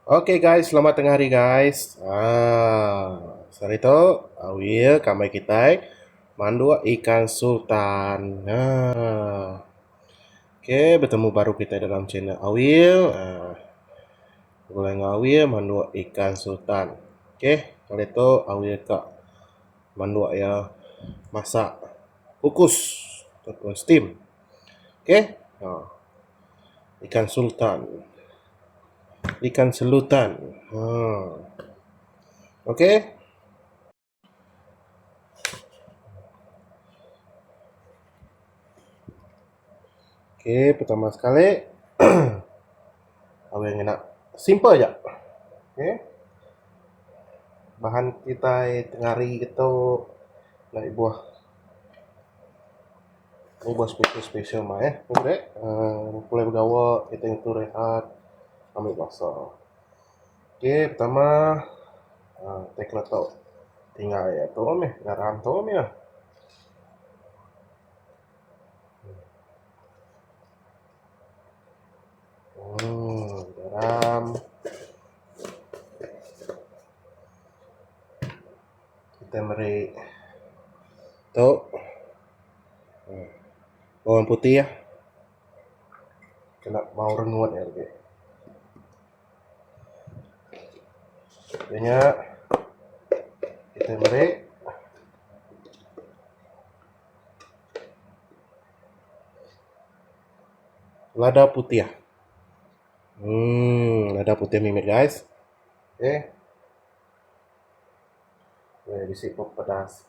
Oke guys, selamat tengah hari guys. Sarito, awil kamay kita mandua ikan sultan. Oke, bertemu baru kita dalam channel awil. Boleh ngawil mandua ikan sultan. Oke, kali itu awil kak mandua ya masak kukus ataupun steam. Oke, ikan sultan, ikan selutan. Oke. Oke, pertama sekali awal nak simple aja. Oke. Bahan kita tengari itu nak buah spesial mah Boleh. Mulai bergawa kita itu rehat ambil basah. Oke, pertama take letak tinggal ya tu garam tu ya. Garam. Kita beri tu bawang putih ya. Kena mau renguat ya. Okay. Banyak kita beri lada putih ya. Lada putih mimit guys. Okay. Bisik pun pedas.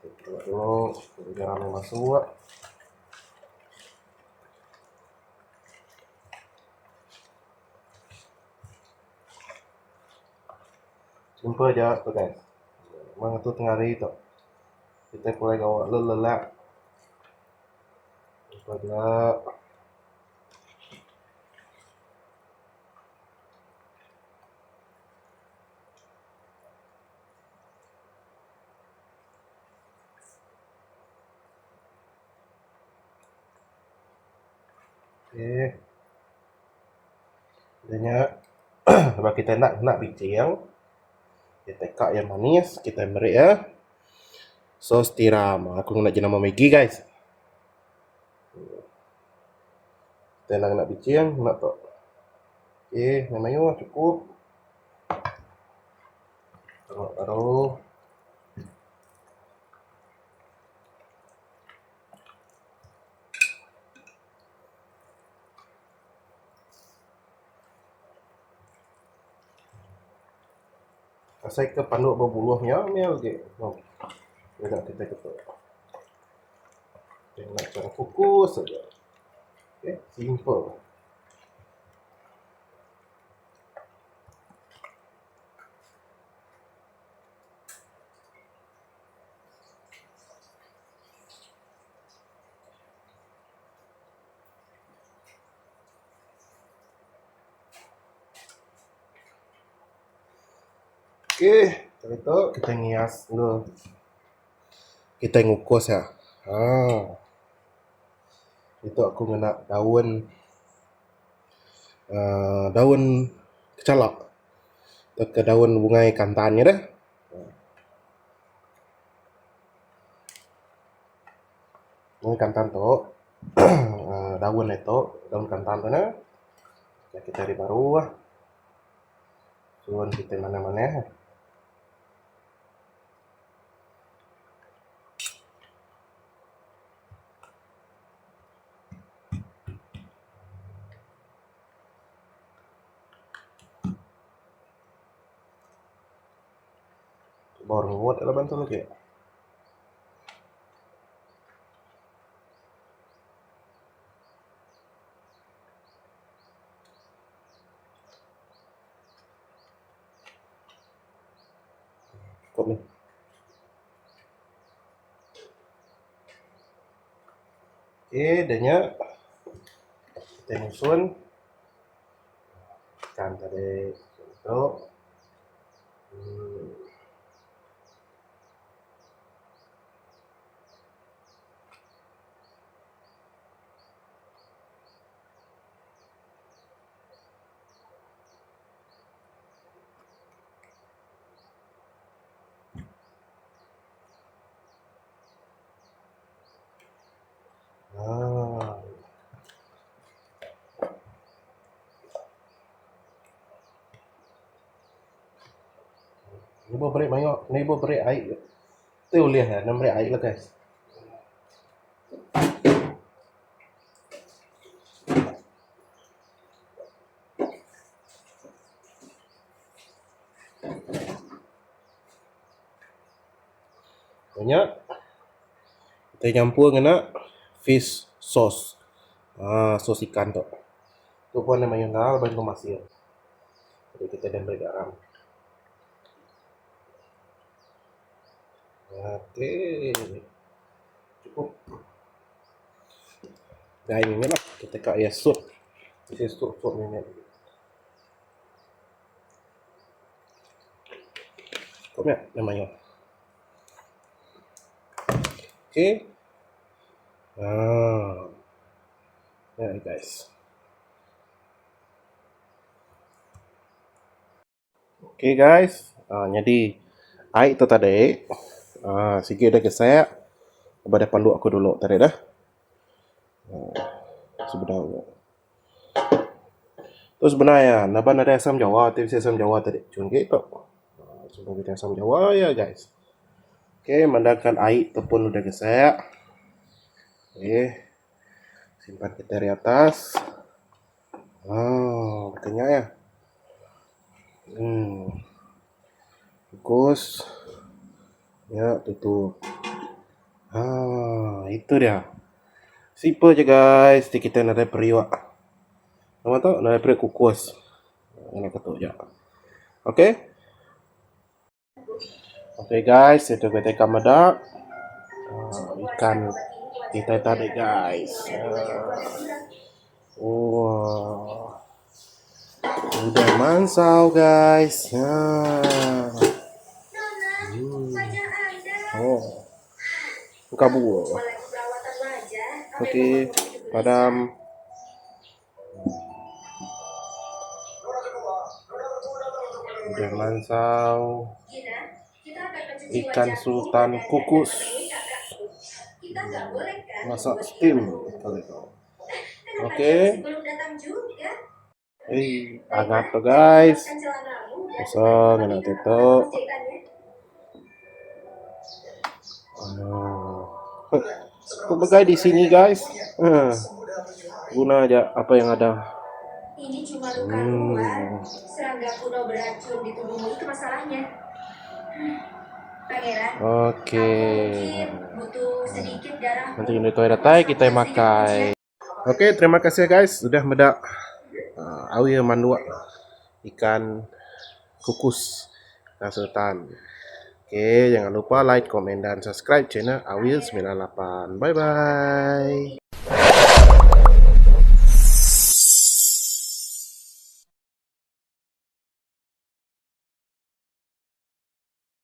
Kita dulu garam yang masuk. Simple aja tuh guys. Memang itu tengah hari itu. Kita mulai gawa lelak. Simple aja. Oke. Adanya kalau kita nak bicing, kita kak yang manis, kita beri ya. Sos tiram. Aku nak jenama Maggi guys. Kita nak bicing, nak tu. Oke, namanya cukup. Taruh. Saya ke panduk berbuluhnya ni lagi. Tidak kita ketuk. Nak cara fokus saja. Okay, simple. Oke, setelah itu kita ngias dulu. Kita ngukus ya. Itu aku kena daun kecalak. Ke daun bunga kantannya dah. Bunga kantan tu, daun itu, daun kantan tu na. Kita cari baru lah. Suan kita mana-mana. Baru buat dalam bantu lagi. Cukup ni. Oke, danya kita nyusun ikan tadi untuk Ni buat berik banyak, ni buat berik air. Tu boleh lah, nak berik air lah guys. Banyak. Kita campur dengan fish sauce. Sos ikan tu. Tu pun ada mayonnaise bantu masin. Jadi kita dan beri garam. Okey. Cukup. Dah ini lah. Kita kat air sup. Ini sup ni. Cukup ya namanya. Okey. Ya guys. Okey guys. Jadi air tu tadi. Sikit dah gesek. Pada paluk aku dulu tadi dah. Sebenarnya. Tu sebenarnya naban ada asam Jawa, tapi asam Jawa tadi. Cun gitu. Sebelum kita asam Jawa ya guys. Okey, mandakan air tu pun udah gesek. Okey. Simpan kita di atas. Kenyang ya. Kukus. Ya, tutup. Itu dia. Simple je guys. Kita nak ada periuk. Nama tu? Nak ada periuk kukus. Ini ketuk je. Okey. Okey guys. Itu kita akan madak. Ikan kita tadi guys. Udah mansau guys. Kabur. Okey, padam. Udah mansau. Ikan sultan kukus. Masak steam. Okey. Hangat tu guys. Kosong nak tutup. Kok bagai di sini guys. Guna aja apa yang ada. Ini cuma luka luar. Serangga kuno beracun di tubuhmu itu masalahnya. Pangeran. Okey. Butuh sedikit darah. Nanti ini toilet kita makai. Okey, terima kasih guys sudah medak awil mandua ikan kukus sultan. Okey, jangan lupa like, komen dan subscribe channel Awil 98. Bye bye.